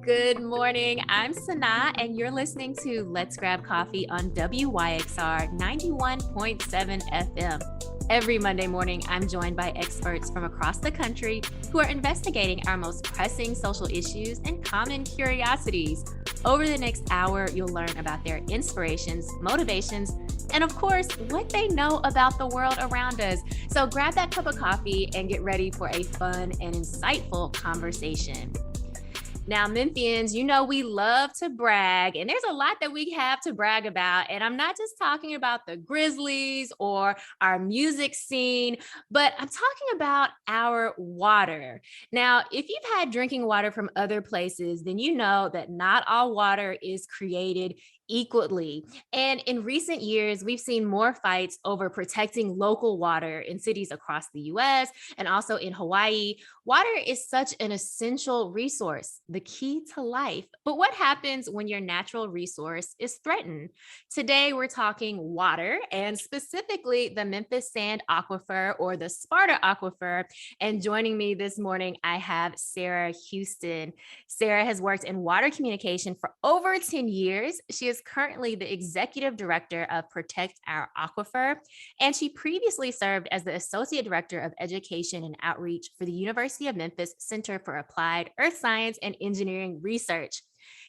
Good morning. I'm Sana, and you're listening to Let's Grab Coffee on WYXR 91.7 FM. Every Monday morning, I'm joined by experts from across the country who are investigating our most pressing social issues and common curiosities. Over the next hour, you'll learn about their inspirations, motivations, and of course, what they know about the world around us. So grab that cup of coffee and get ready for a fun and insightful conversation. Now, Memphians, you know we love to brag, and there's a lot that we have to brag about. And I'm not just talking about the Grizzlies or our music scene, but I'm talking about our water. Now, if you've had drinking water from other places, then you know that not all water is created equally. And in recent years, we've seen more fights over protecting local water in cities across the US and also in Hawaii. Water is such an essential resource, the key to life. But what happens when your natural resource is threatened? Today, we're talking water and specifically the Memphis Sand Aquifer or the Sparta Aquifer. And joining me this morning, I have Sarah Houston. Sarah has worked in water communication for over 10 years. She is currently the executive director of Protect Our Aquifer, and she previously served as the associate director of education and outreach for the University of Memphis Center for Applied Earth Science and Engineering Research.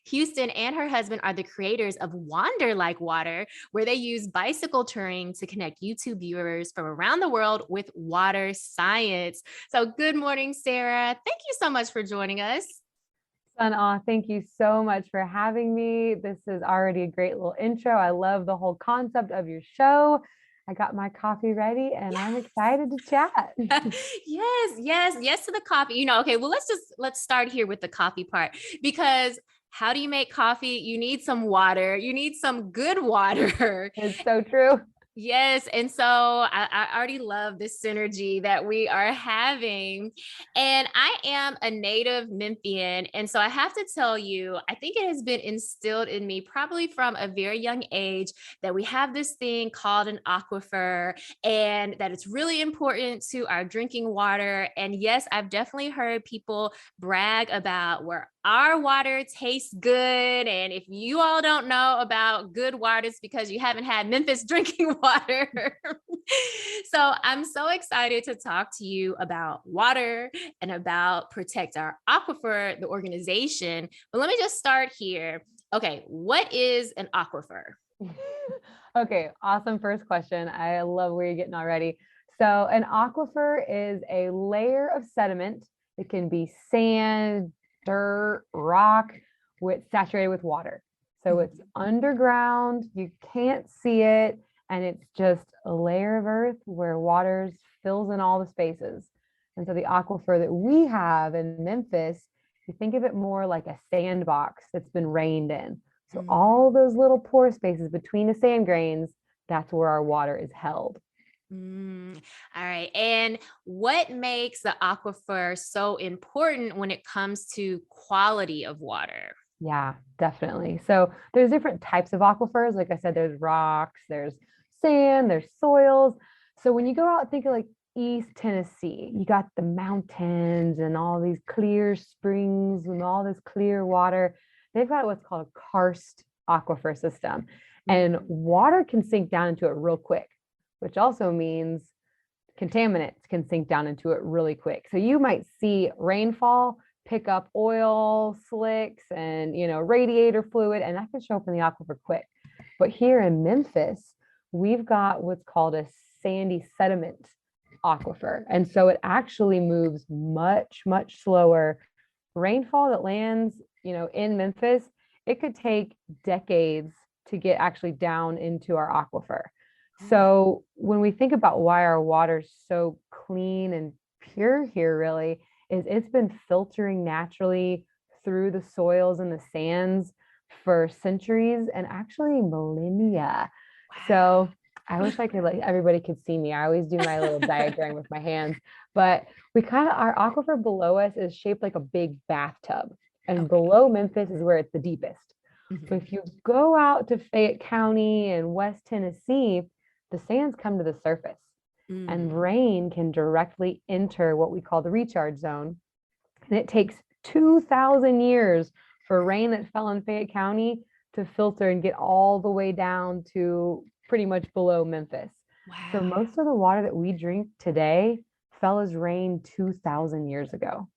Houston and her husband are the creators of Wander Like Water, where they use bicycle touring to connect YouTube viewers from around the world with water science. So good morning, Sarah. Thank you so much for joining us. Thank you so much for having me. This is already a great little intro. I love the whole concept of your show. I got my coffee ready and I'm excited to chat. Yes to the coffee. Okay, well, let's start here with the coffee part, because how do you make coffee? You need some water. You need some good water. It's so true. Yes. And so I already love this synergy that we are having. And I am a native Memphian. And so I have to tell you, I think it has been instilled in me probably from a very young age that we have this thing called an aquifer and that it's really important to our drinking water. And yes, I've definitely heard people brag about where our water tastes good. And if you all don't know about good water, it's because you haven't had Memphis drinking water. So I'm so excited to talk to you about water and about Protect Our Aquifer, the organization. But let me just start here. Okay, what is an aquifer? Okay, awesome first question. I love where you're getting already. So an aquifer is a layer of sediment. It can be sand, dirt, rock, saturated with water. So it's underground, you can't see it, and it's just a layer of earth where water fills in all the spaces. And so the aquifer that we have in Memphis, you think of it more like a sandbox that's been rained in. So all those little pore spaces between the sand grains, that's where our water is held. All right. And what makes the aquifer so important when it comes to quality of water? Yeah, definitely. So there's different types of aquifers. Like I said, there's rocks, there's sand, there's soils. So when you go out, think of like East Tennessee, you got the mountains and all these clear springs and all this clear water. They've got what's called a karst aquifer system, and water can sink down into it real quick, which also means contaminants can sink down into it really quick. So you might see rainfall pick up oil slicks and radiator fluid, and that can show up in the aquifer quick. But here in Memphis, we've got what's called a sandy sediment aquifer, and so it actually moves much slower. Rainfall that lands in Memphis, it could take decades to get actually down into our aquifer. So when we think about why our water's so clean and pure here, really, is it's been filtering naturally through the soils and the sands for centuries and actually millennia. Wow. So I wish I could, like, everybody could see me. I always do my little diagram with my hands, but our aquifer below us is shaped like a big bathtub, and below Memphis is where it's the deepest. So if you go out to Fayette County and West Tennessee, the sands come to the surface and rain can directly enter what we call the recharge zone. And it takes 2,000 years for rain that fell in Fayette County to filter and get all the way down to pretty much below Memphis. So Wow. most of the water that we drink today fell as rain 2,000 years ago.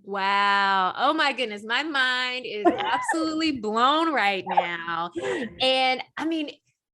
Wow. Oh my goodness. My mind is absolutely blown right now. And I mean,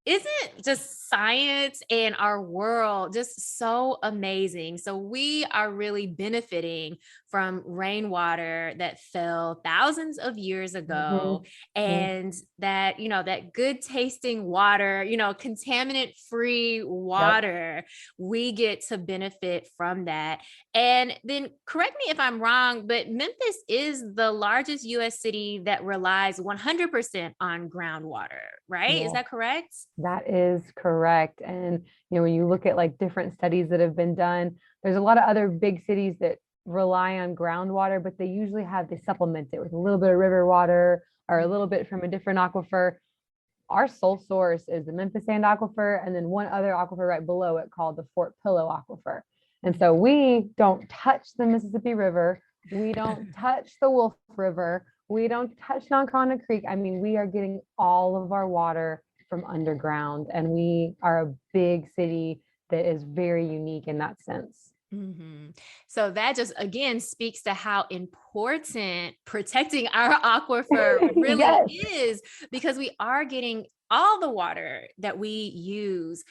isn't just science and our world just so amazing? So we are really benefiting from rainwater that fell thousands of years ago, Mhm. and that, that good tasting water, contaminant free Yep. water, we get to benefit from that. And then correct me if I'm wrong, but Memphis is the largest US city that relies 100% on groundwater, right? Is Yeah. that correct? That is correct. And when you look at like different studies that have been done, there's a lot of other big cities that rely on groundwater, but they supplement it with a little bit of river water or a little bit from a different aquifer. Our sole source is the Memphis Sand Aquifer, and then one other aquifer right below it called the Fort Pillow Aquifer. And so we don't touch the Mississippi River. We don't touch the Wolf River. We don't touch Nonconda Creek. I mean, we are getting all of our water from underground, and we are a big city that is very unique in that sense. Mhm. So that just again speaks to how important protecting our aquifer really Yes. is, because we are getting all the water that we use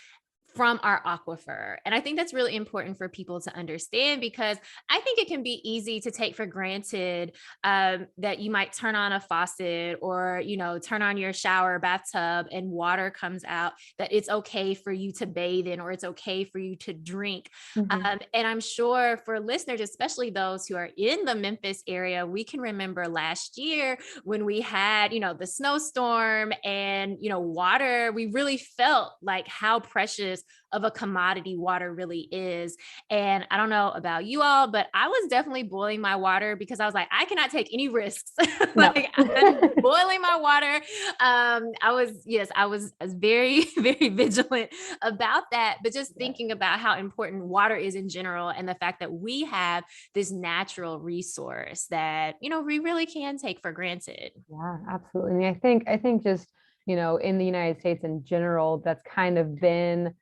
from our aquifer. And I think that's really important for people to understand, because I think it can be easy to take for granted that you might turn on a faucet or, turn on your shower bathtub and water comes out, that it's okay for you to bathe in or it's okay for you to drink. Mhm. And I'm sure for listeners, especially those who are in the Memphis area, we can remember last year when we had, the snowstorm and, water, we really felt like how precious of a commodity water really is. And I don't know about you all, but I was definitely boiling my water because I was like, I cannot take any risks. No. Like I'm boiling my water. I was very, very vigilant about that. But just Yeah. thinking about how important water is in general, and the fact that we have this natural resource that, we really can take for granted. Yeah, absolutely. I mean, I think just, in the United States in general, that's kind of been,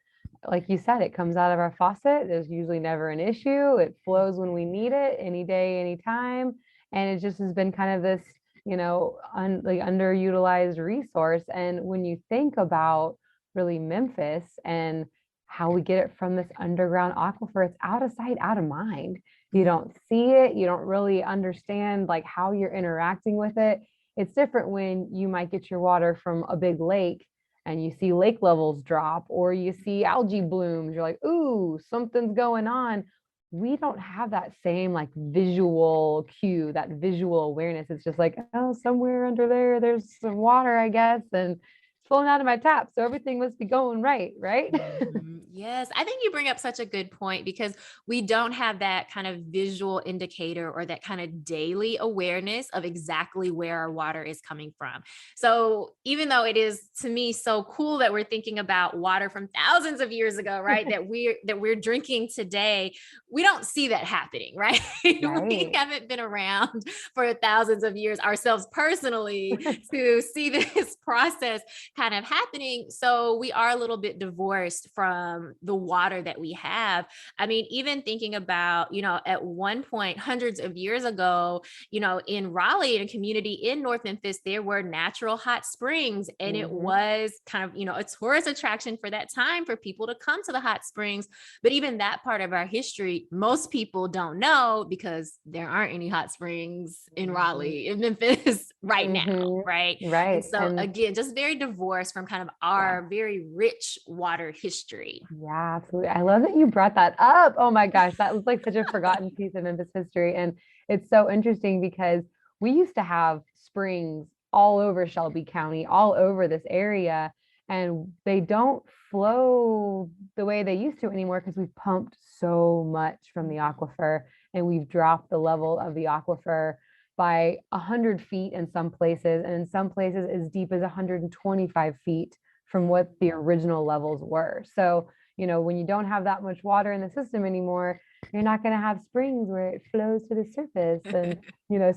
like you said, it comes out of our faucet. There's usually never an issue. It flows when we need it, any day, anytime. And it just has been kind of this, like underutilized resource. And when you think about really Memphis and how we get it from this underground aquifer, it's out of sight, out of mind. You Mm. don't see it, you don't really understand like how you're interacting with it. It's different when you might get your water from a big lake and you see lake levels drop or you see algae blooms. You're like, ooh, something's going on. We don't have that same like visual cue, that visual awareness. It's just like, oh, somewhere under there, there's some water, I guess, and it's flowing out of my tap. So everything must be going right, right? Mhm. Yes, I think you bring up such a good point, because we don't have that kind of visual indicator or that kind of daily awareness of exactly where our water is coming from. So, even though it is to me so cool that we're thinking about water from thousands of years ago, right, that we're drinking today, we don't see that happening, right? We Right. haven't been around for thousands of years ourselves personally to see this process kind of happening. So we are a little bit divorced from the water that we have. I mean, even thinking about, at one point, hundreds of years ago, in Raleigh, in a community in North Memphis, there were natural hot springs. And it Mhm. was kind of, a tourist attraction for that time for people to come to the hot springs. But even that part of our history, most people don't know, because there aren't any hot springs in Mhm. Raleigh, in Memphis right now, Mhm. right? And Right. so And again, just very divorced from kind of yeah. our very rich water history. Yeah, absolutely. I love that you brought that up. Oh my gosh, that was like such a forgotten piece of Memphis history. And it's so interesting because we used to have springs all over Shelby County, all over this area, and they don't flow the way they used to anymore because we've pumped so much from the aquifer and we've dropped the level of the aquifer by 100 feet in some places, and in some places as deep as 125 feet from what the original levels were. So when you don't have that much water in the system anymore, You're not going to have springs where it flows to the surface. And,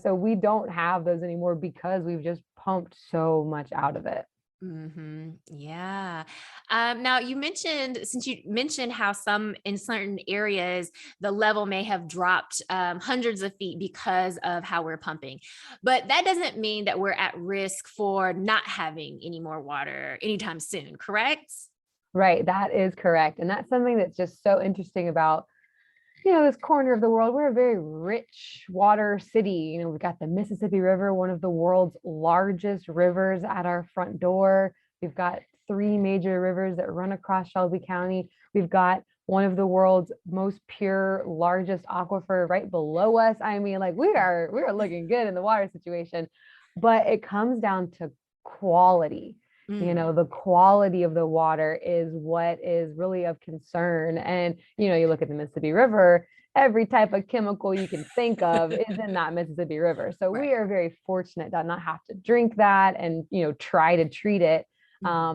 so we don't have those anymore because we've just pumped so much out of it. Yeah. Now since you mentioned how in certain areas, the level may have dropped hundreds of feet because of how we're pumping, but that doesn't mean that we're at risk for not having any more water anytime soon, correct? Right. That is correct. And that's something that's just so interesting about, this corner of the world. We're a very rich water city. We've got the Mississippi River, one of the world's largest rivers at our front door. We've got three major rivers that run across Shelby County. We've got one of the world's most pure, largest aquifer right below us. I mean, like we are looking good in the water situation, but it comes down to quality. The quality of the water is what is really of concern. And, you look at the Mississippi River, every type of chemical you can think of is in that Mississippi River. So Right. we are very fortunate to not have to drink that and, try to treat it. I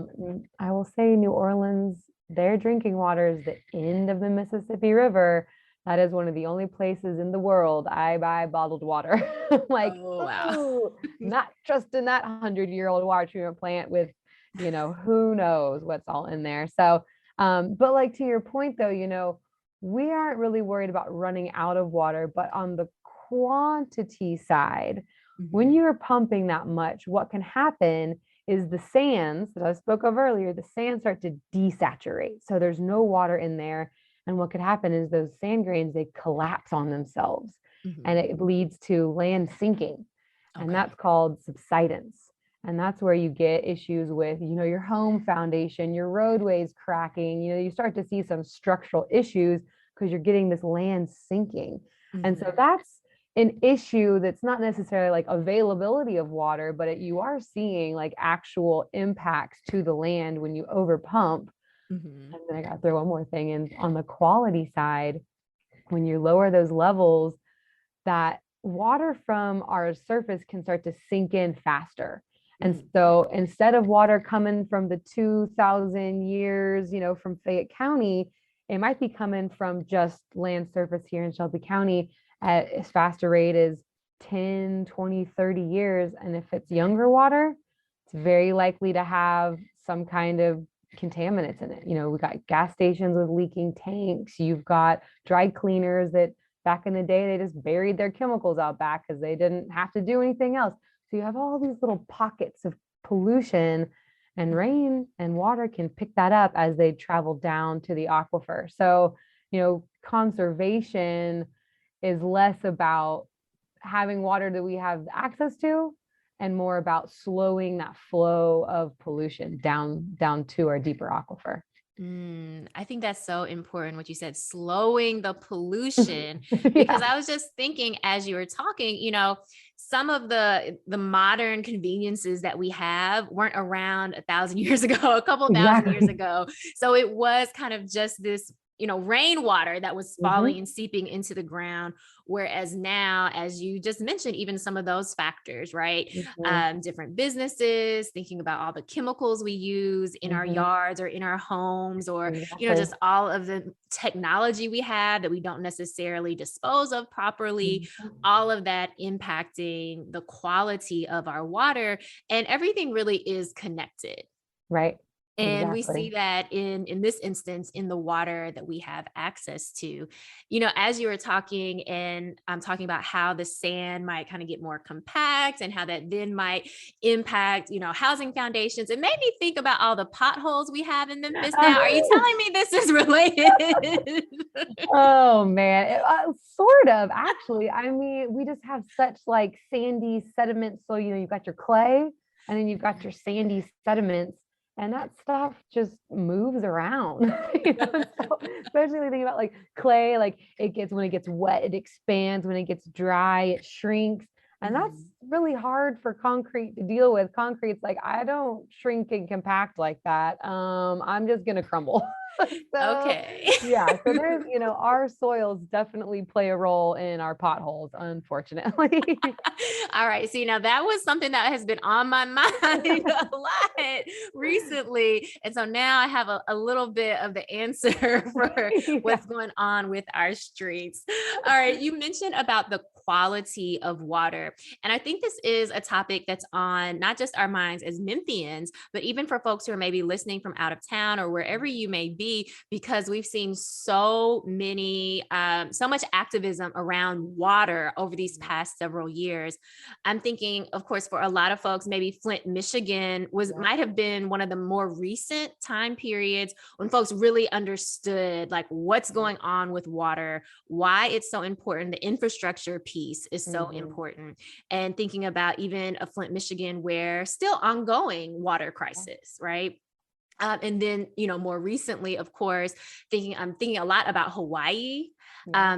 will say New Orleans, their drinking water is the end of the Mississippi River. That is one of the only places in the world I buy bottled water. Like, Oh, wow. ooh, not just in that 100-year-old water treatment plant with, who knows what's all in there. So, but like to your point though, we aren't really worried about running out of water, but on the quantity side, when you're pumping that much, what can happen is the sands that I spoke of earlier, the sands start to desaturate. So there's no water in there. And what could happen is those sand grains, they collapse on themselves and it leads to land sinking. And Okay. that's called subsidence. And that's where you get issues with, your home foundation, your roadways cracking, you start to see some structural issues because you're getting this land sinking. And so that's an issue that's not necessarily like availability of water, but you are seeing like actual impacts to the land when you over pump. And then I got to throw one more thing in on the quality side. When you lower those levels, that water from our surface can start to sink in faster. And so instead of water coming from the 2,000 years, from Fayette County, it might be coming from just land surface here in Shelby County at as fast a rate as 10, 20, 30 years. And if it's younger water, it's very likely to have some kind of contaminants in it. We've got gas stations with leaking tanks. You've got dry cleaners that back in the day, they just buried their chemicals out back because they didn't have to do anything else. So you have all these little pockets of pollution, and rain and water can pick that up as they travel down to the aquifer. So, conservation is less about having water that we have access to and more about slowing that flow of pollution down to our deeper aquifer. I think that's so important what you said, slowing the pollution, because Yeah. I was just thinking as you were talking, some of the modern conveniences that we have weren't around 1,000 years ago, a couple thousand years Exactly. ago. So it was kind of just this rainwater that was falling and seeping into the ground. Whereas now, as you just mentioned, even some of those factors, right? Mhm. Different businesses, thinking about all the chemicals we use in our Mhm. yards or in our homes, or, Exactly. just all of the technology we have that we don't necessarily dispose of properly, Mhm. all of that impacting the quality of our water. And everything really is connected. Right. And we see Exactly. that in this instance, in the water that we have access to. As you were talking, and I'm talking about how the sand might kind of get more compact and how that then might impact, housing foundations. It made me think about all the potholes we have in Memphis now. Are you telling me this is related? Oh man, sort of actually. I mean, we just have such like sandy sediments. So, you've got your clay and then you've got your sandy sediments, and that stuff just moves around. So especially when you think about like clay, like when it gets wet, it expands. When it gets dry, it shrinks. And that's really hard for concrete to deal with. Concrete's like, I don't shrink and compact like that. I'm just going to crumble. So Okay. yeah, so there's, our soils definitely play a role in our potholes, unfortunately. All right. See, now that was something that has been on my mind a lot recently. And so now I have a little bit of the answer for Yeah. what's going on with our streets. All right. You mentioned about the quality of water. And I think this is a topic that's on not just our minds as Memphians, but even for folks who are maybe listening from out of town or wherever you may be, because we've seen so much activism around water over these past several years. I'm thinking, of course, for a lot of folks, maybe Flint, Michigan might have been one of the more recent time periods when folks really understood like what's going on with water, why it's so important. The infrastructure piece is so important. And thinking about even a Flint, Michigan, where still ongoing water crisis, right? And then, more recently, of course, I'm thinking a lot about Hawaii,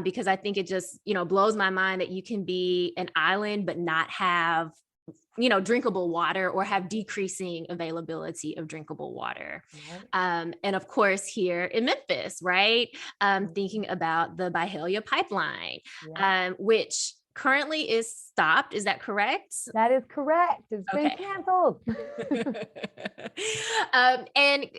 because I think it just, blows my mind that you can be an island, but not have, drinkable water or have decreasing availability of drinkable water. And of course, here in Memphis, right? Thinking about the Byhalia pipeline, which currently is stopped. Is that correct? That is correct. It's been canceled. And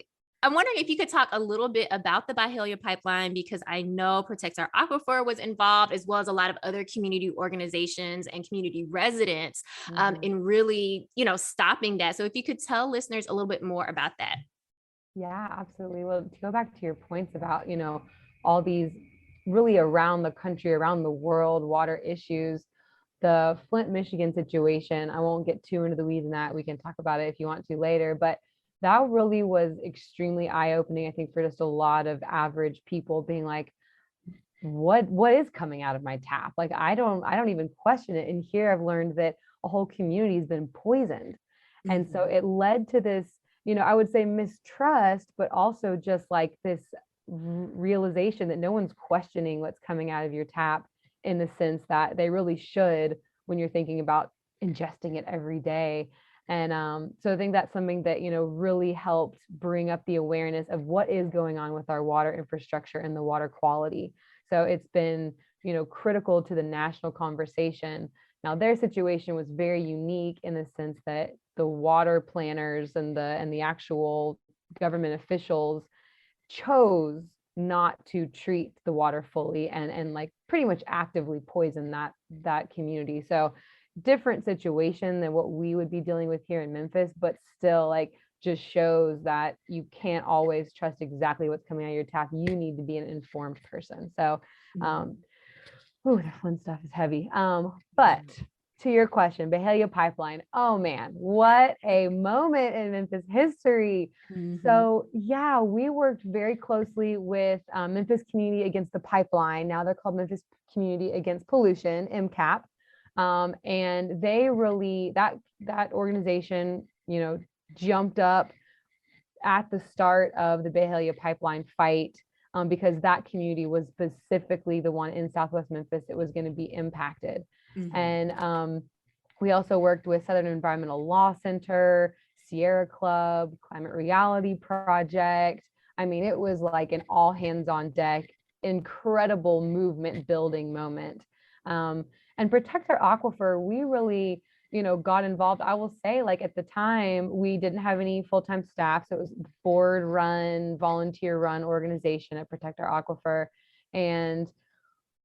I'm wondering if you could talk a little bit about the Byhalia pipeline, because I know Protect Our Aquifer was involved, as well as a lot of other community organizations and community residents in really, stopping that. So if you could tell listeners a little bit more about that. Yeah, absolutely. Well, to go back to your points about, all these really around the country, around the world, water issues, the Flint, Michigan situation, I won't get too into the weeds in that. We can talk about it if you want to later, but that really was extremely eye-opening, I think, for just a lot of average people being like, what is coming out of my tap? Like, I don't even question it. And here I've learned that a whole community has been poisoned. And so it led to this, I would say mistrust, but also just like this realization that no one's questioning what's coming out of your tap, in the sense that they really should when you're thinking about ingesting it every day. And so I think that's something that, really helped bring up the awareness of what is going on with our water infrastructure and the water quality. So it's been, critical to the national conversation. Now, their situation was very unique in the sense that the water planners and the actual government officials chose not to treat the water fully and like pretty much actively poison that community. So different situation than what we would be dealing with here in Memphis, but still like just shows that you can't always trust exactly what's coming out of your tap. You need to be an informed person. So the Flint stuff is heavy. But to your question, Byhalia pipeline, oh man, what a moment in Memphis history. So yeah, we worked very closely with Memphis Community Against the Pipeline. Now they're called Memphis Community Against Pollution, MCAP. And they really, that organization, jumped up at the start of the Byhalia pipeline fight, because that community was specifically the one in Southwest Memphis that was going to be impacted. And we also worked with Southern Environmental Law Center, Sierra Club, Climate Reality Project. I mean, it was like an all hands on deck, incredible movement building moment. And Protect Our Aquifer, we really, got involved. I will say, like, at the time, we didn't have any full-time staff. So it was board run, volunteer run organization at Protect Our Aquifer. And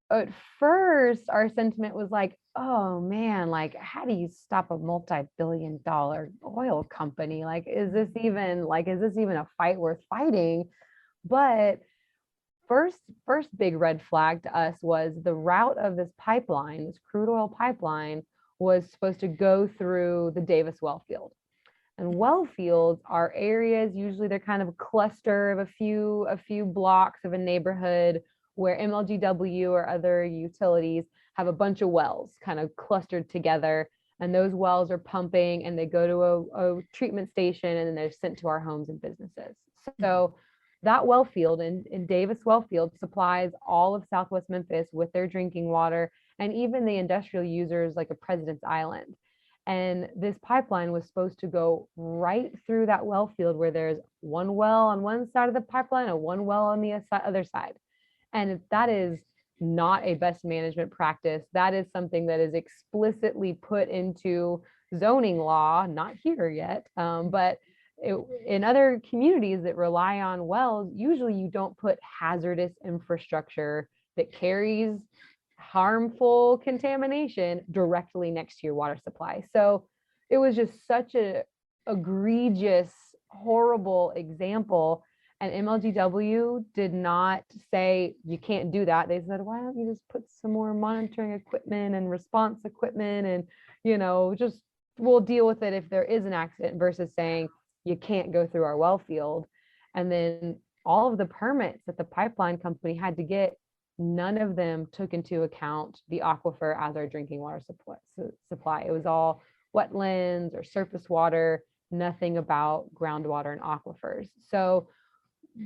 at first, our sentiment was like, oh man, like, how do you stop a multi-billion-dollar oil company? Like, is this even a fight worth fighting? But first big red flag to us was the route of this pipeline, this crude oil pipeline, was supposed to go through the Davis well field. And well fields are areas, usually they're kind of a cluster of a few blocks of a neighborhood where MLGW or other utilities have a bunch of wells kind of clustered together. And those wells are pumping and they go to a treatment station and then they're sent to our homes and businesses. So that well field in Davis well field supplies all of Southwest Memphis with their drinking water. and even the industrial users like a President's Island. And this pipeline was supposed to go right through that well field where there's one well on one side of the pipeline and one well on the other side. And that is not a best management practice. That is something that is explicitly put into zoning law, not here yet, but in other communities that rely on wells, usually you don't put hazardous infrastructure that carries harmful contamination directly next to your water supply. So it was just such a egregious, horrible example. And MLGW did not say you can't do that. They said, why don't you just put some more monitoring equipment and response equipment, and just we'll deal with it if there is an accident, versus saying you can't go through our well field. And then all of the permits that the pipeline company had to get, none of them took into account the aquifer as our drinking water supply. It was all wetlands or surface water, nothing about groundwater and aquifers. So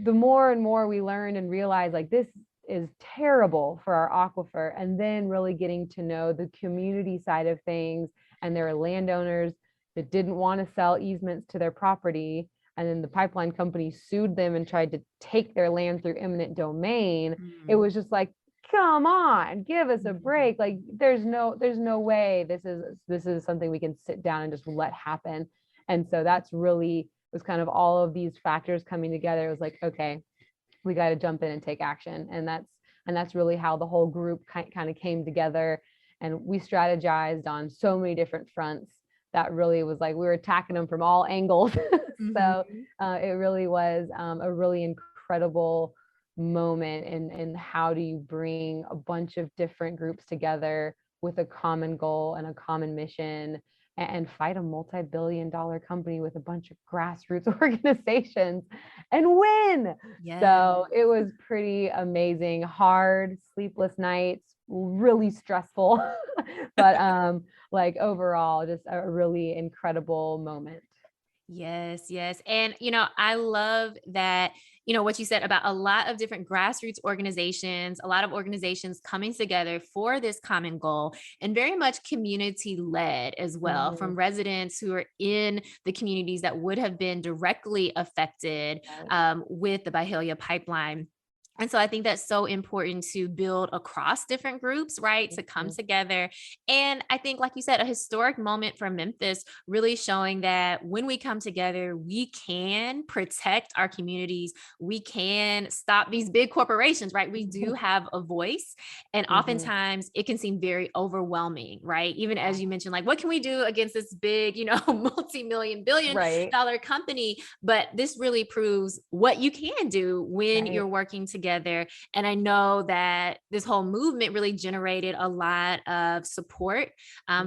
the more and more we learned and realized like this is terrible for our aquifer, and then really getting to know the community side of things, and there are landowners that didn't want to sell easements to their property, and then the pipeline company sued them and tried to take their land through eminent domain. It was just like, come on, give us a break. Like there's no way this is something we can sit down and just let happen. And so that's really was kind of all of these factors coming together. It was like, okay, we got to jump in and take action. And that's really how the whole group kind of came together, and we strategized on so many different fronts. That really was like we were attacking them from all angles. So it really was a really incredible moment in how do you bring a bunch of different groups together with a common goal and a common mission, and fight a multi-billion-dollar company with a bunch of grassroots organizations and win. Yeah. So it was pretty amazing, hard, sleepless nights, really stressful, but like overall, just a really incredible moment. Yes, yes. And, I love that, what you said about a lot of different grassroots organizations, a lot of organizations coming together for this common goal, and very much community led as well, from residents who are in the communities that would have been directly affected with the Byhalia pipeline. And so I think that's so important to build across different groups, right? To come together. And I think, like you said, a historic moment for Memphis, really showing that when we come together, we can protect our communities. We can stop these big corporations, right? We do have a voice. And oftentimes it can seem very overwhelming, right? Even as you mentioned, like, what can we do against this big, multi-million, billion-dollar company? But this really proves what you can do when you're working together. And I know that this whole movement really generated a lot of support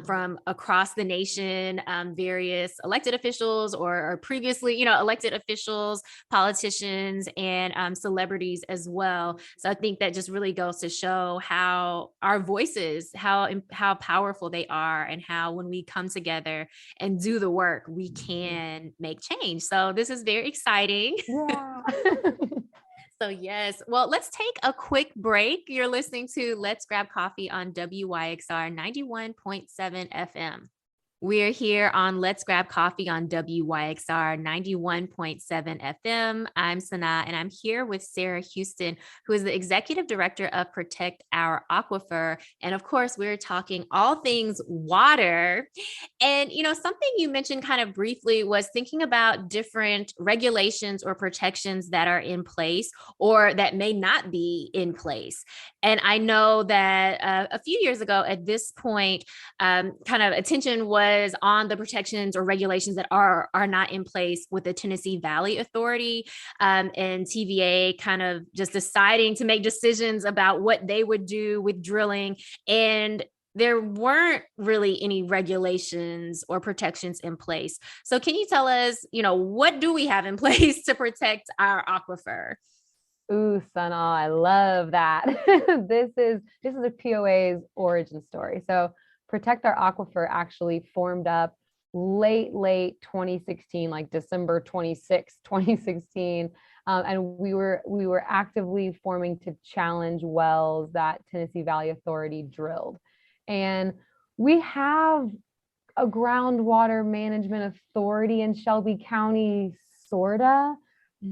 from across the nation, various elected officials or previously, elected officials, politicians, and celebrities as well. So I think that just really goes to show how our voices, how powerful they are, and how when we come together and do the work, we can make change. So this is very exciting. Yeah. So yes, well, let's take a quick break. You're listening to Let's Grab Coffee on WYXR 91.7 FM. We're here on Let's Grab Coffee on WYXR 91.7 FM. I'm Sana, and I'm here with Sarah Houston, who is the Executive Director of Protect Our Aquifer. And of course, we're talking all things water. And, something you mentioned kind of briefly was thinking about different regulations or protections that are in place or that may not be in place. And I know that a few years ago at this point, kind of attention was on the protections or regulations that are not in place with the Tennessee Valley Authority, and TVA kind of just deciding to make decisions about what they would do with drilling. And there weren't really any regulations or protections in place. So can you tell us, what do we have in place to protect our aquifer? Ooh, Sana, I love that. This is a POA's origin story. So Protect Our Aquifer actually formed up late 2016, like December 26, 2016. And we were actively forming to challenge wells that Tennessee Valley Authority drilled. And we have a groundwater management authority in Shelby County, sorta.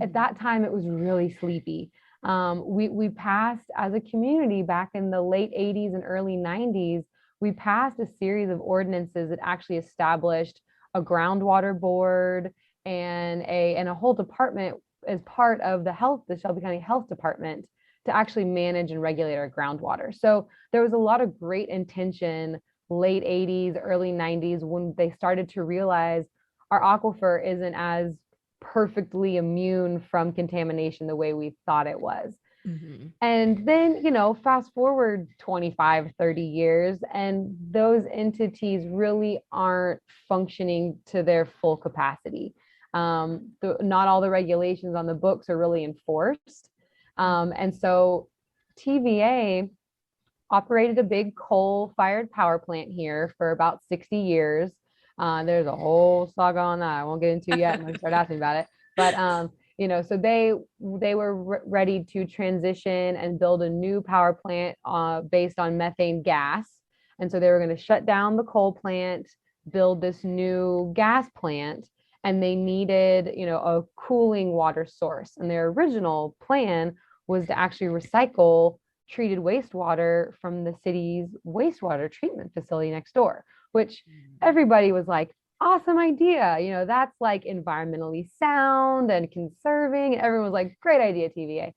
At that time, it was really sleepy. We passed as a community back in the late 80s and early 90s, we passed a series of ordinances that actually established a groundwater board and a whole department as part of the Shelby County Health Department to actually manage and regulate our groundwater. So there was a lot of great intention late 80s, early 90s when they started to realize our aquifer isn't as perfectly immune from contamination the way we thought it was. Mm-hmm. And then, fast forward 25, 30 years, and those entities really aren't functioning to their full capacity. Not all the regulations on the books are really enforced. And so TVA operated a big coal-fired power plant here for about 60 years. There's a whole saga on that I won't get into yet when you start asking about it. But so they were ready to transition and build a new power plant based on methane gas. And so they were going to shut down the coal plant, build this new gas plant, and they needed, a cooling water source. And their original plan was to actually recycle treated wastewater from the city's wastewater treatment facility next door, which everybody was like, awesome idea. That's like environmentally sound and conserving. And everyone was like, great idea, TVA.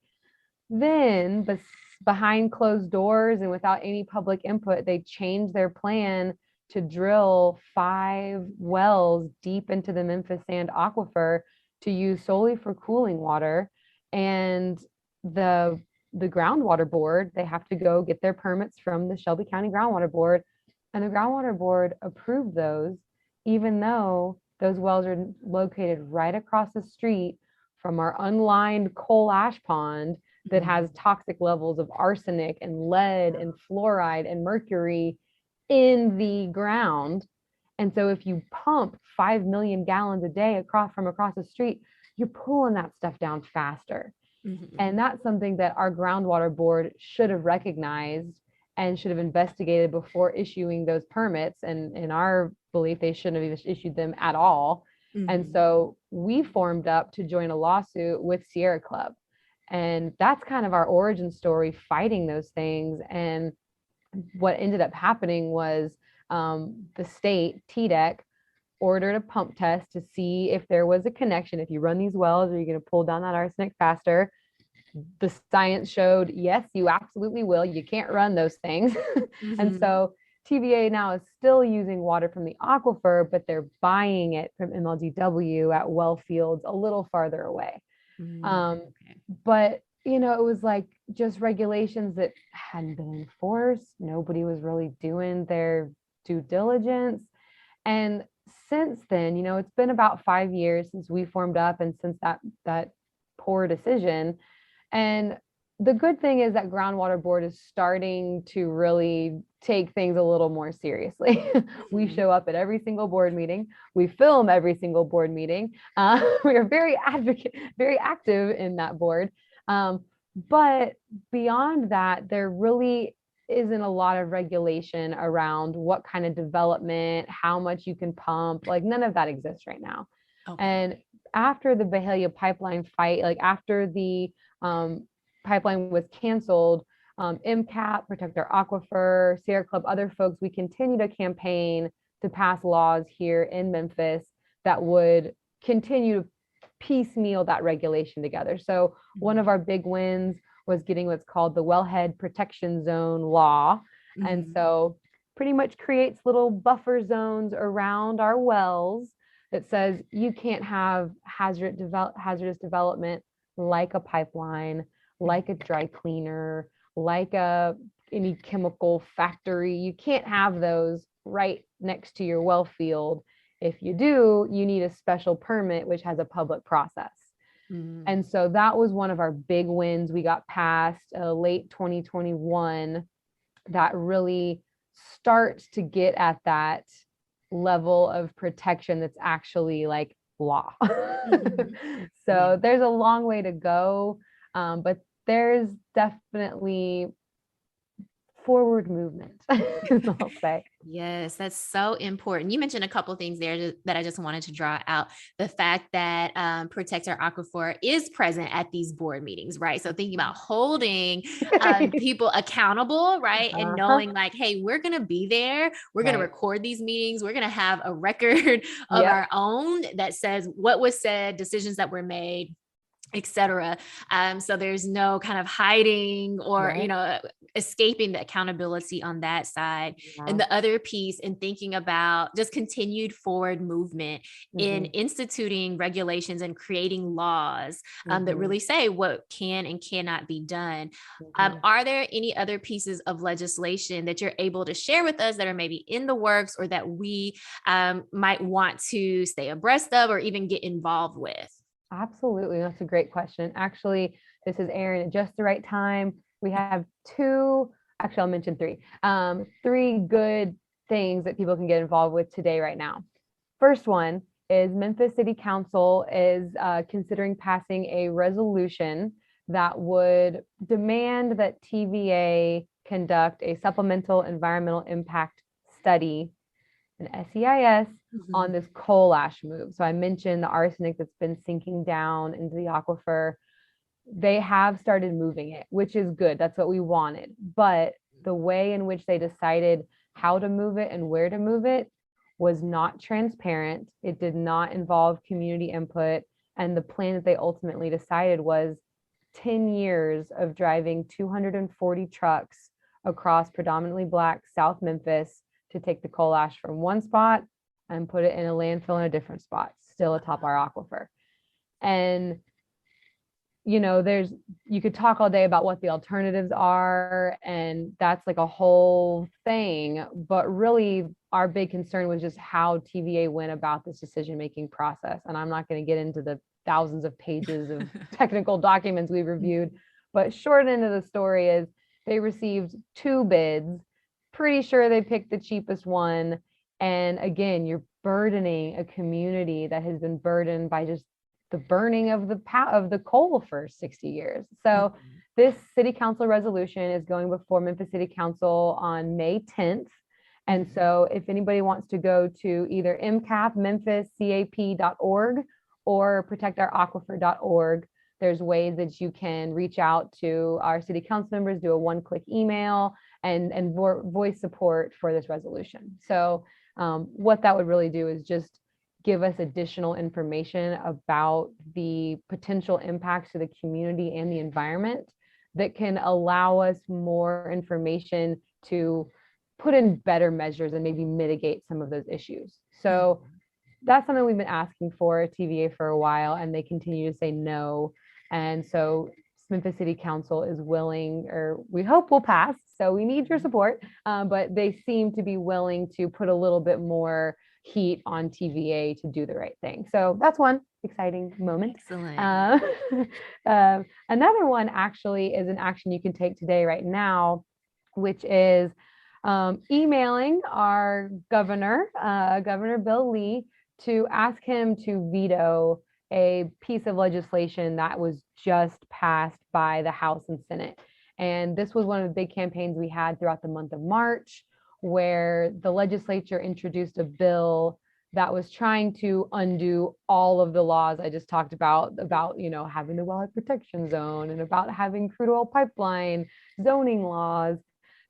Then, behind closed doors and without any public input, they changed their plan to drill 5 wells deep into the Memphis Sand Aquifer to use solely for cooling water. And the groundwater board, they have to go get their permits from the Shelby County Groundwater Board, and the groundwater board approved those, even though those wells are located right across the street from our unlined coal ash pond that has toxic levels of arsenic and lead and fluoride and mercury in the ground. And so if you pump 5 million gallons a day from across the street, you're pulling that stuff down faster. And that's something that our groundwater board should have recognized and should have investigated before issuing those permits. And in our belief, they shouldn't have even issued them at all. And so we formed up to join a lawsuit with Sierra Club. And that's kind of our origin story, fighting those things. And what ended up happening was the state, TDEC, ordered a pump test to see if there was a connection. If you run these wells, are you going to pull down that arsenic faster? The science showed, yes, you absolutely will. You can't run those things. And so TVA now is still using water from the aquifer, but they're buying it from MLGW at well fields a little farther away. But it was like just regulations that hadn't been enforced. Nobody was really doing their due diligence. And since then, it's been about 5 years since we formed up and since that poor decision. And the good thing is that groundwater board is starting to really take things a little more seriously. We show up at every single board meeting. We film every single board meeting. We are very active in that board. But beyond that, there really isn't a lot of regulation around what kind of development, how much you can pump, like none of that exists right now. And after the Byhalia pipeline fight, like after the pipeline was canceled, MCAP, Protect Our Aquifer, Sierra Club, other folks, we continue to campaign to pass laws here in Memphis that would continue to piecemeal that regulation together. So one of our big wins was getting what's called the Wellhead Protection Zone law. And so pretty much creates little buffer zones around our wells that says you can't have hazardous development like a pipeline, like a dry cleaner, like any chemical factory. You can't have those right next to your well field. If you do, you need a special permit, which has a public process. And so that was one of our big wins. We got past late 2021 that really starts to get at that level of protection that's actually like law. So there's a long way to go, but there's definitely forward movement, I'll say. Yes, that's so important. You mentioned a couple things there that I just wanted to draw out. The fact that Protect Our Aquifer is present at these board meetings, right? So thinking about holding people accountable, right? And Uh-huh. knowing like, hey, we're going to be there. We're going to Right. record these meetings. We're going to have a record of Yep. our own that says what was said, decisions that were made, etc. So there's no kind of hiding or, Right. escaping the accountability on that side. Yeah. And the other piece in thinking about just continued forward movement in Mm-hmm. instituting regulations and creating laws that Mm-hmm. really say what can and cannot be done. Mm-hmm. Are there any other pieces of legislation that you're able to share with us that are maybe in the works or that we might want to stay abreast of or even get involved with? Absolutely. That's a great question. Actually, this is Erin at just the right time. We have two, actually, I'll mention three, three good things that people can get involved with today, right now. First one is Memphis City Council is considering passing a resolution that would demand that TVA conduct a supplemental environmental impact study, an SEIS, on this coal ash move. So I mentioned the arsenic that's been sinking down into the aquifer. They have started moving it, which is good. That's what we wanted. But the way in which they decided how to move it and where to move it was not transparent. It did not involve community input. And the plan that they ultimately decided was 10 years of driving 240 trucks across predominantly Black South Memphis to take the coal ash from one spot and put it in a landfill in a different spot, still atop our aquifer. And you could talk all day about what the alternatives are, and that's like a whole thing. But really, our big concern was just how TVA went about this decision-making process. And I'm not going to get into the thousands of pages of technical documents we reviewed, but short end of the story is they received two bids. Pretty sure they picked the cheapest one. And again, you're burdening a community that has been burdened by just the burning of the coal for 60 years. So this city council resolution is going before Memphis City Council on May 10th. And so if anybody wants to go to either mcap.memphiscap.org or protectouraquifer.org, there's ways that you can reach out to our city council members, do a one-click email, and voice support for this resolution. So what that would really do is just give us additional information about the potential impacts to the community and the environment that can allow us more information to put in better measures and maybe mitigate some of those issues. So that's something we've been asking for at TVA for a while, and they continue to say no. And so Memphis City Council is willing, or we hope will pass. So we need your support, but they seem to be willing to put a little bit more heat on TVA to do the right thing. So that's one exciting moment. Excellent. Another one actually is an action you can take today, right now, which is emailing our governor, Governor Bill Lee, to ask him to veto a piece of legislation that was just passed by the House and Senate. And this was one of the big campaigns we had throughout the month of March, where the legislature introduced a bill that was trying to undo all of the laws I just talked about, having the wildlife protection zone and about having crude oil pipeline zoning laws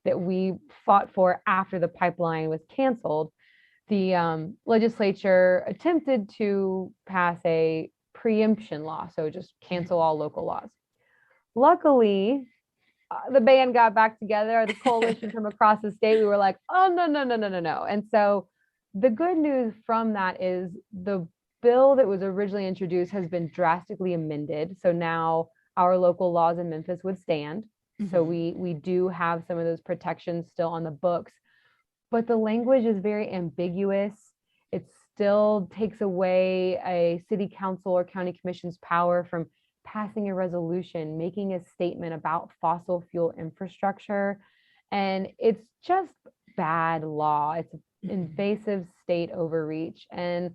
that we fought for after the pipeline was canceled. The legislature attempted to pass a preemption law, so just cancel all local laws. Luckily, the band got back together, the coalition from across the state. We were like, oh, no. And so the good news from that is the bill that was originally introduced has been drastically amended. So now our local laws in Memphis would stand. So we do have some of those protections still on the books, but the language is very ambiguous. It still takes away a city council or county commission's power from passing a resolution, making a statement about fossil fuel infrastructure. And it's just bad law. It's invasive state overreach. And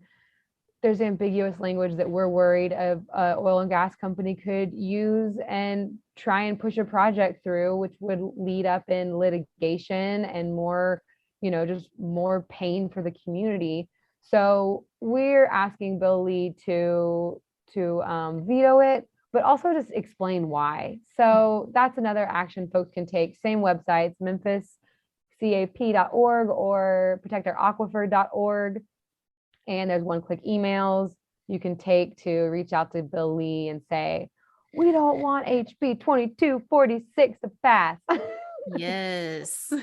there's ambiguous language that we're worried of oil and gas company could use and try and push a project through, which would lead up in litigation and more, just more pain for the community. So we're asking Bill Lee to veto it, but also just explain why. So that's another action folks can take. Same websites, memphiscap.org or protectouraquifer.org. And there's one-click emails you can take to reach out to Bill Lee and say, we don't want HB 2246 to pass. Yes. So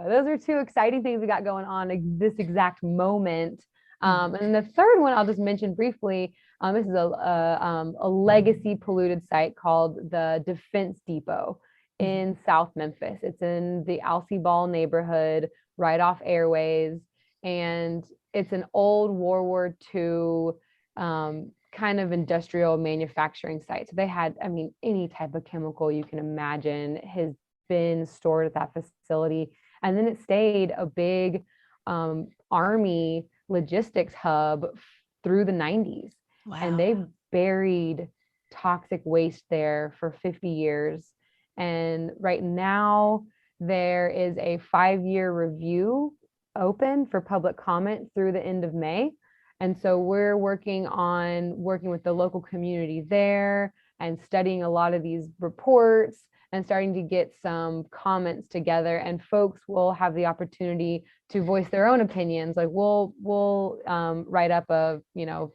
those are two exciting things we got going on this exact moment. And the third one I'll just mention briefly. This is a legacy polluted site called the Defense Depot in South Memphis. It's in the Alcee Ball neighborhood, right off Airways. And it's an old World War II kind of industrial manufacturing site. So they had, any type of chemical you can imagine has been stored at that facility. And then it stayed a big Army logistics hub through the 90s. Wow. And they buried toxic waste there for 50 years. And right now there is a 5-year review open for public comment through the end of May. And so we're working with the local community there and studying a lot of these reports and starting to get some comments together, and folks will have the opportunity to voice their own opinions. Like we'll write up a,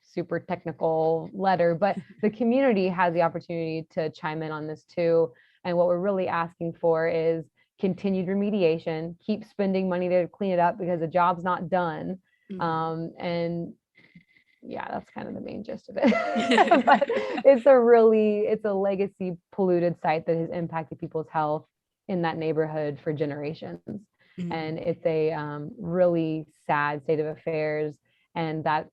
super technical letter, but the community has the opportunity to chime in on this too. And what we're really asking for is continued remediation, keep spending money to clean it up because the job's not done. And yeah, that's kind of the main gist of it. But it's a legacy polluted site that has impacted people's health in that neighborhood for generations. And it's a really sad state of affairs. And that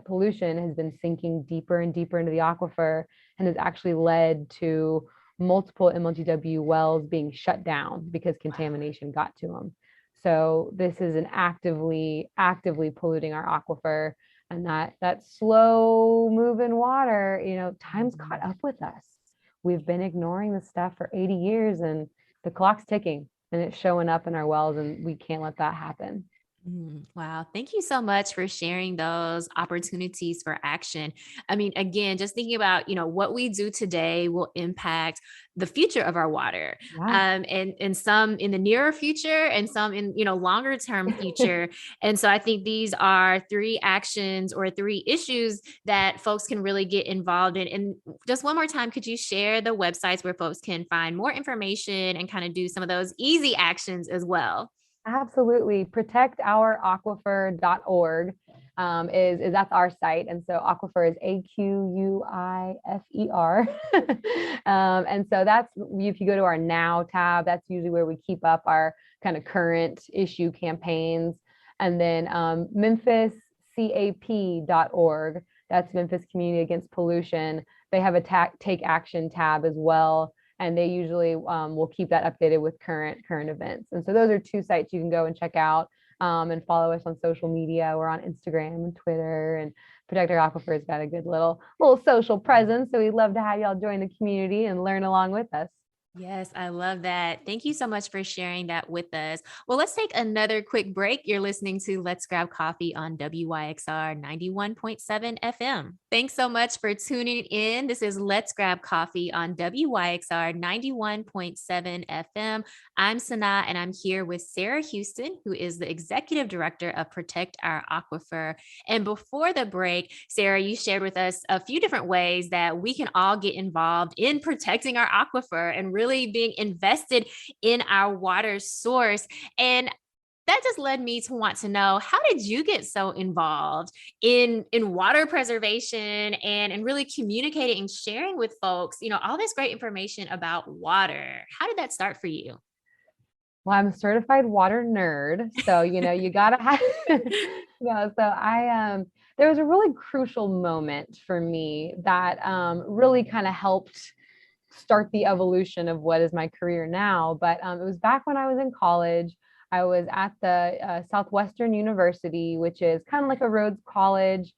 pollution has been sinking deeper and deeper into the aquifer and has actually led to multiple MLGW wells being shut down because contamination got to them. So this is an actively polluting our aquifer, and that slow moving water, time's caught up with us. We've been ignoring this stuff for 80 years and the clock's ticking and it's showing up in our wells, and we can't let that happen. Wow. Thank you so much for sharing those opportunities for action. Again, just thinking about, what we do today will impact the future of our water. Yeah. And some in the nearer future and some in, longer term future. And so I think these are 3 actions or 3 issues that folks can really get involved in. And just one more time, could you share the websites where folks can find more information and kind of do some of those easy actions as well? Absolutely. Protectouraquifer.org is that's our site. And so Aquifer is AQUIFER. And so that's, if you go to our Now tab, that's usually where we keep up our kind of current issue campaigns. And then memphiscap.org, that's Memphis Community Against Pollution. They have a Take Action tab as well. And they usually will keep that updated with current events. And so those are 2 sites you can go and check out and follow us on social media. We're on Instagram and Twitter, and Protect Our Aquifer's got a good little social presence. So we'd love to have y'all join the community and learn along with us. Yes, I love that. Thank you so much for sharing that with us. Well, let's take another quick break. You're listening to Let's Grab Coffee on WYXR 91.7 FM. Thanks so much for tuning in. This is Let's Grab Coffee on WYXR 91.7 FM. I'm Sana, and I'm here with Sarah Houston, who is the Executive Director of Protect Our Aquifer. And before the break, Sarah, you shared with us a few different ways that we can all get involved in protecting our aquifer and really being invested in our water source. And that just led me to want to know, how did you get so involved in water preservation and really communicating and sharing with folks, all this great information about water? How did that start for you? Well, I'm a certified water nerd. So, you gotta have, there was a really crucial moment for me that really kind of helped start the evolution of what is my career now. But it was back when I was in college. I was at the Southwestern University, which is kind of like a Rhodes College,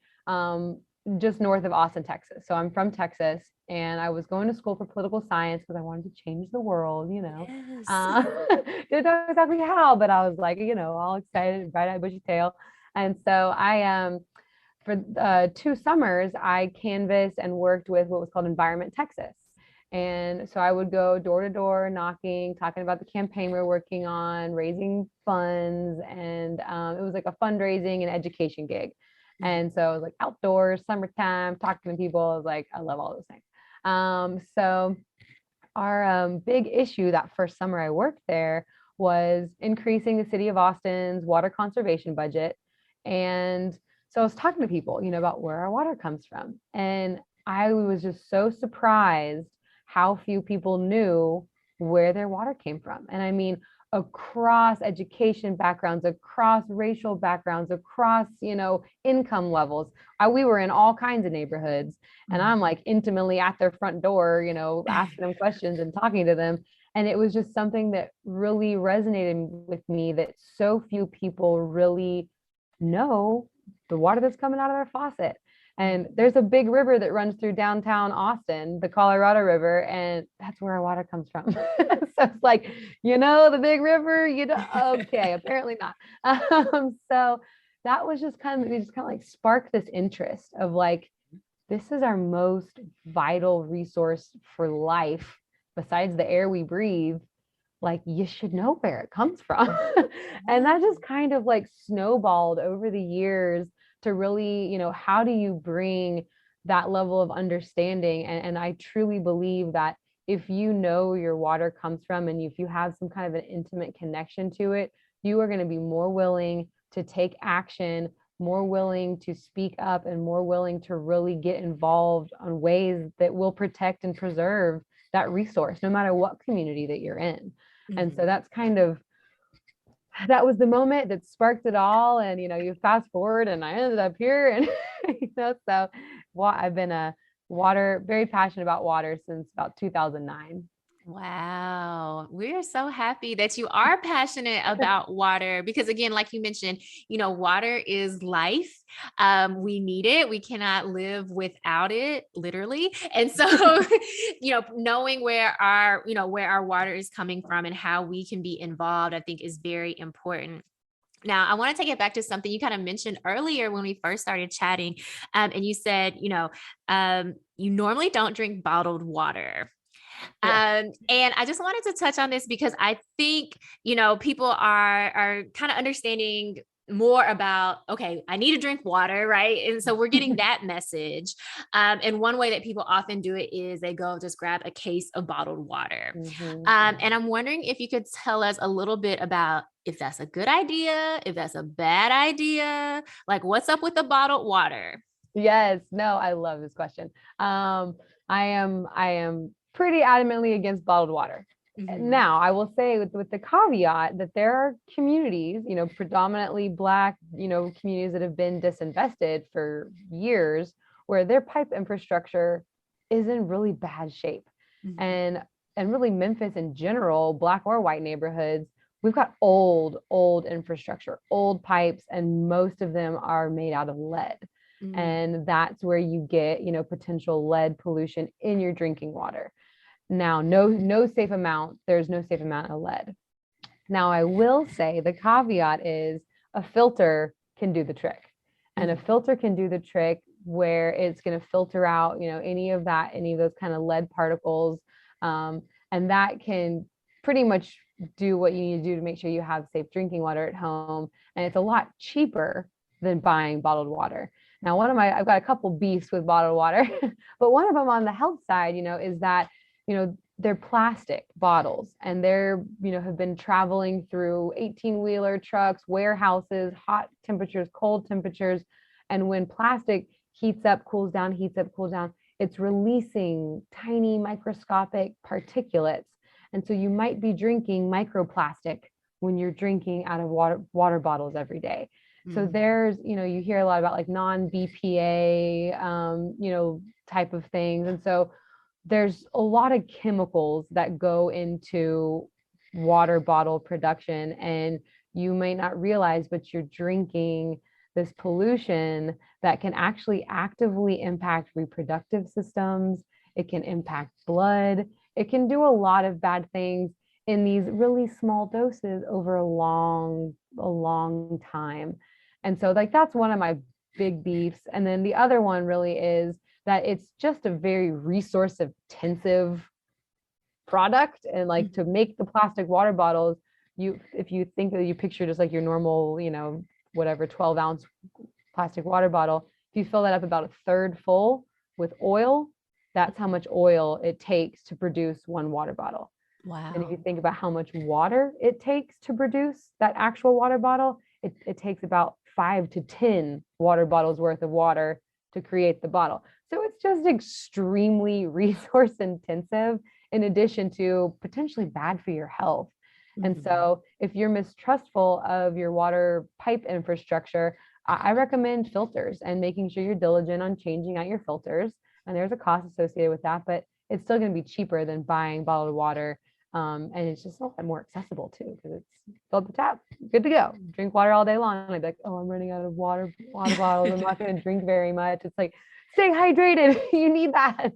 just north of Austin, Texas. So I'm from Texas, and I was going to school for political science because I wanted to change the world, Yes. Uh, didn't know exactly how, but I was like, all excited, bright-eyed, bushy-tail. And so for 2 summers, I canvassed and worked with what was called Environment Texas. And so I would go door to door, knocking, talking about the campaign we're working on, raising funds. And it was like a fundraising and education gig. And so it was like outdoors, summertime, talking to people. I was like, I love all those things. So our big issue that first summer I worked there was increasing the city of Austin's water conservation budget. And so I was talking to people, about where our water comes from. And I was just so surprised how few people knew where their water came from. And I mean, across education backgrounds, across racial backgrounds, across, income levels. We were in all kinds of neighborhoods, and I'm like intimately at their front door, asking them questions and talking to them. And it was just something that really resonated with me, that so few people really know the water that's coming out of their faucet. And there's a big river that runs through downtown Austin, the Colorado River, and that's where our water comes from. So it's like, the big river, okay, apparently not. So that was just like sparked this interest of like, this is our most vital resource for life besides the air we breathe. Like, you should know where it comes from. And that just kind of like snowballed over the years to really, how do you bring that level of understanding? And I truly believe that if you know where your water comes from, and if you have some kind of an intimate connection to it, you are going to be more willing to take action, more willing to speak up, and more willing to really get involved on ways that will protect and preserve that resource, no matter what community that you're in. And so that was the moment that sparked it all. And, you fast forward and I ended up here, and, so I've been very passionate about water since about 2009. Wow. We are so happy that you are passionate about water because, again, like you mentioned, water is life. We need it. We cannot live without it, literally. And so, knowing where our water is coming from and how we can be involved, I think is very important. Now, I want to take it back to something you kind of mentioned earlier when we first started chatting. And you said, you normally don't drink bottled water. Yeah. And I just wanted to touch on this because I think, people are kind of understanding more about, okay, I need to drink water, right? And so we're getting that message. And one way that people often do it is they go just grab a case of bottled water. And I'm wondering if you could tell us a little bit about if that's a good idea, if that's a bad idea, like what's up with the bottled water? Yes, no, I love this question. I am pretty adamantly against bottled water. Now, I will say with the caveat that there are communities, predominantly Black, communities that have been disinvested for years, where their pipe infrastructure is in really bad shape. And really Memphis in general, Black or white neighborhoods, we've got old infrastructure, old pipes, and most of them are made out of lead. And that's where you get, potential lead pollution in your drinking water. Now, no safe amount. There's no safe amount of lead. Now, I will say the caveat is a filter can do the trick. And a filter can do the trick where it's going to filter out, any of those kind of lead particles. And that can pretty much do what you need to do to make sure you have safe drinking water at home. And it's a lot cheaper than buying bottled water. Now, I've got a couple beefs with bottled water, but one of them on the health side, is that, they're plastic bottles, and they're, have been traveling through 18-wheeler trucks, warehouses, hot temperatures, cold temperatures. And when plastic heats up, cools down, it's releasing tiny microscopic particulates. And so you might be drinking microplastic when you're drinking out of water bottles every day. So there's, you hear a lot about like non-BPA, type of things. And so there's a lot of chemicals that go into water bottle production, and you may not realize, but you're drinking this pollution that can actually actively impact reproductive systems. It can impact blood. It can do a lot of bad things in these really small doses over a long time. And so like that's one of my big beefs. And then the other one really is that it's just a very resource intensive product. And like to make the plastic water bottles, if you think that you picture just like your normal, whatever 12-ounce plastic water bottle, if you fill that up about a third full with oil, that's how much oil it takes to produce one water bottle. Wow. And if you think about how much water it takes to produce that actual water bottle, it takes about 5 to 10 water bottles worth of water to create the bottle. So it's just extremely resource intensive, in addition to potentially bad for your health. And so if you're mistrustful of your water pipe infrastructure, I recommend filters and making sure you're diligent on changing out your filters. And there's a cost associated with that, but it's still going to be cheaper than buying bottled water. And it's just a lot more accessible too, because it's filled the tap, good to go. Drink water all day long. And I'd be like, oh, I'm running out of water bottles. I'm not going to drink very much. It's like, stay hydrated. You need that.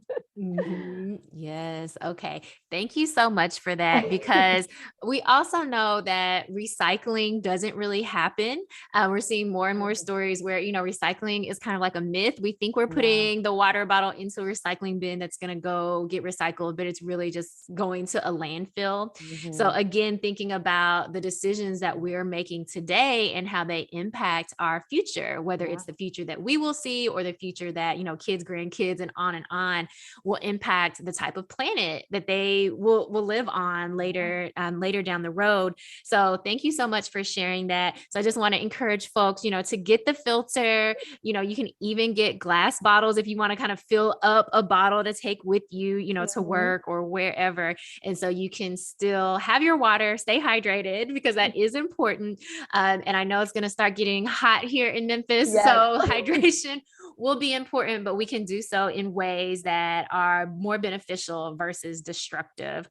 Yes. Okay. Thank you so much for that, because we also know that recycling doesn't really happen. We're seeing more and more stories where, recycling is kind of like a myth. We think we're putting the water bottle into a recycling bin that's going to go get recycled, but it's really just going to a landfill. So again, thinking about the decisions that we're making today and how they impact our future, whether it's the future that we will see or the future that, kids, grandkids, and on, will impact the type of planet that they will live on later down the road. So thank you so much for sharing that. So I just want to encourage folks, to get the filter. You can even get glass bottles if you want to kind of fill up a bottle to take with you, to work or wherever. And so you can still have your water, stay hydrated, because that is important. And I know it's going to start getting hot here in Memphis. So hydration will be important, but we can do so in ways that are more beneficial versus destructive.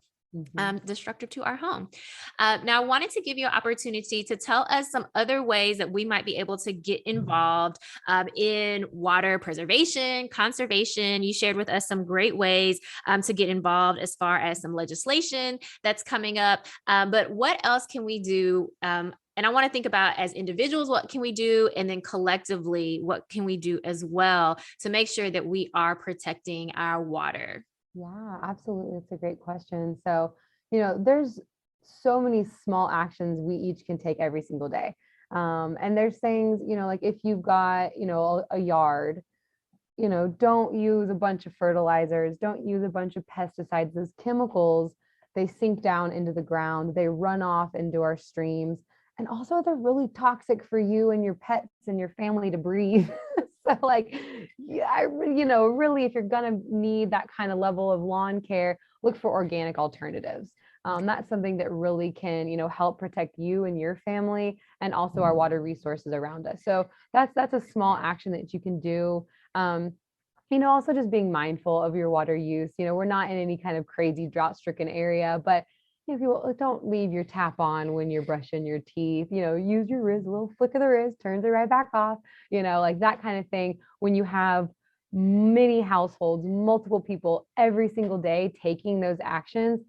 Destructive to our home. Now, I wanted to give you an opportunity to tell us some other ways that we might be able to get involved in water preservation, conservation. You shared with us some great ways to get involved as far as some legislation that's coming up. But what else can we do? And I want to think about, as individuals, what can we do? And then collectively, what can we do as well to make sure that we are protecting our water? Yeah, absolutely. It's a great question. So, there's so many small actions we each can take every single day. And there's things, like if you've got, a yard, don't use a bunch of fertilizers, don't use a bunch of pesticides. Those chemicals, they sink down into the ground, they run off into our streams. And also they're really toxic for you and your pets and your family to breathe. So like, really, if you're gonna need that kind of level of lawn care, look for organic alternatives. That's something that really can, help protect you and your family, and also our water resources around us. So that's a small action that you can do. Also just being mindful of your water use. We're not in any kind of crazy drought-stricken area, but people don't leave your tap on when you're brushing your teeth. Use your wrist, a little flick of the wrist, turns it right back off. Like that kind of thing. When you have many households, multiple people every single day taking those actions,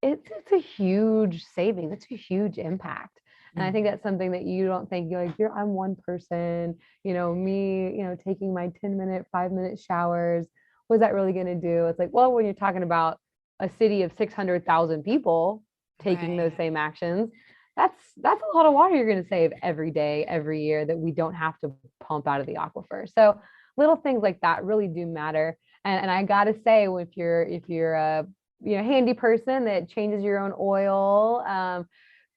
it's a huge saving. It's a huge impact. And I think that's something that you don't think, I'm one person, me, taking my 10-minute, 5-minute showers. What's that really going to do? It's like, well, when you're talking about a city of 600,000 people taking those same actions, that's a lot of water you're going to save every day, every year, that we don't have to pump out of the aquifer. So little things like that really do matter. And I got to say, if you're a handy person that changes your own oil,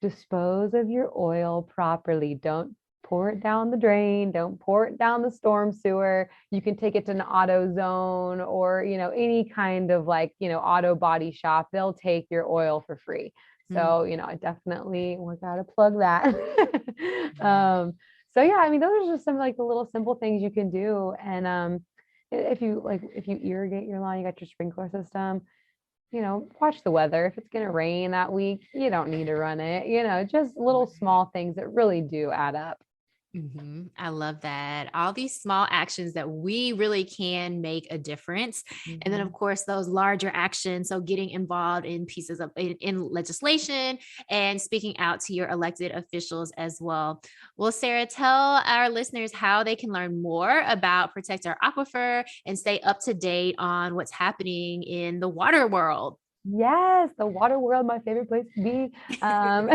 dispose of your oil properly. Don't pour it down the drain. Don't pour it down the storm sewer. You can take it to an auto zone or, any kind of auto body shop. They'll take your oil for free. So, I definitely, we got to plug that. So yeah, those are just some the little simple things you can do. And if you irrigate your lawn, you got your sprinkler system, watch the weather. If it's going to rain that week, you don't need to run it, just little small things that really do add up. I love that. All these small actions that we really can make a difference. And then, of Mhm. course, those larger actions. So, getting involved in pieces of in legislation and speaking out to your elected officials as well. Well, Sarah, tell our listeners how they can learn more about Protect Our Aquifer and stay up to date on what's happening in the water world. Yes, the water world, my favorite place to be. Um,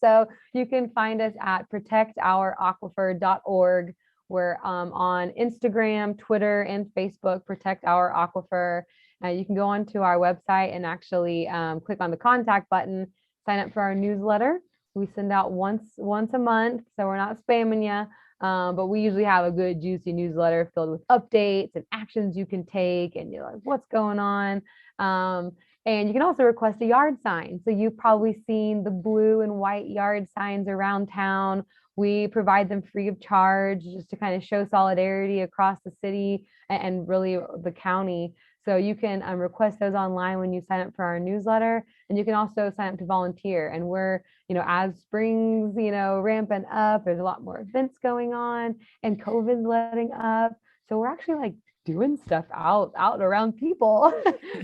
so you can find us at protectouraquifer.org. We're on Instagram, Twitter, and Facebook, Protect Our Aquifer. You can go onto our website and actually click on the contact button, sign up for our newsletter. We send out once a month, so we're not spamming you. But we usually have a good, juicy newsletter filled with updates and actions you can take, and you're like, what's going on? Um, and you can also request a yard sign. So you've probably seen the blue and white yard signs around town. We provide them free of charge just to kind of show solidarity across the city and really the county. So you can request those online when you sign up for our newsletter. And you can also sign up to volunteer. And we're, as spring's, ramping up, there's a lot more events going on and COVID's letting up. So we're actually like doing stuff out around people.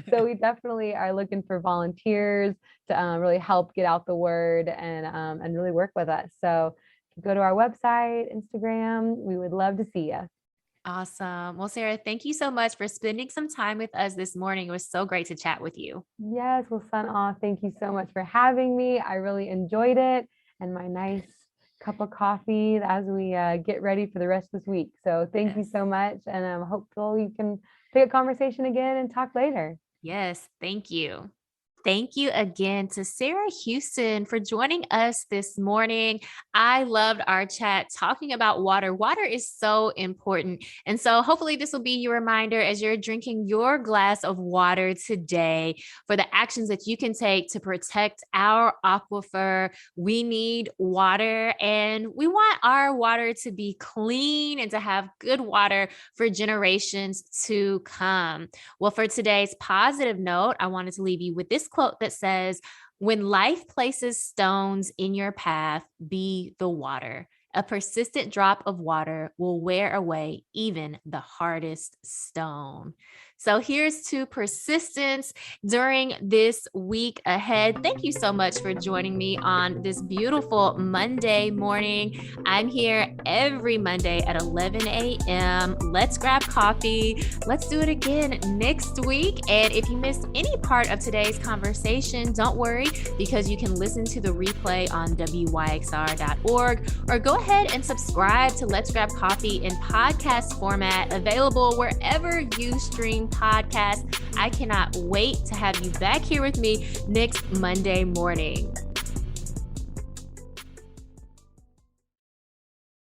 So we definitely are looking for volunteers to really help get out the word and really work with us. So go to our website, Instagram. We would love to see you. Awesome. Well, Sarah, thank you so much for spending some time with us this morning. It was so great to chat with you. Yes, well, Sun Off, thank you so much for having me. I really enjoyed it and my nice cup of coffee as we get ready for the rest of this week. So thank you Yes. so much. And I'm hopeful we can pick a conversation again and talk later. Yes. Thank you. Thank you again to Sarah Houston for joining us this morning. I loved our chat talking about water. Water is so important. And so hopefully this will be your reminder as you're drinking your glass of water today for the actions that you can take to protect our aquifer. We need water and we want our water to be clean and to have good water for generations to come. Well, for today's positive note, I wanted to leave you with this quote that says, "When life places stones in your path, be the water. A persistent drop of water will wear away even the hardest stone." So here's to persistence during this week ahead. Thank you so much for joining me on this beautiful Monday morning. I'm here every Monday at 11 a.m. Let's grab coffee. Let's do it again next week. And if you missed any part of today's conversation, don't worry because you can listen to the replay on WYXR.org or go ahead and subscribe to Let's Grab Coffee in podcast format, available wherever you stream podcasts. I cannot wait to have you back here with me next Monday morning.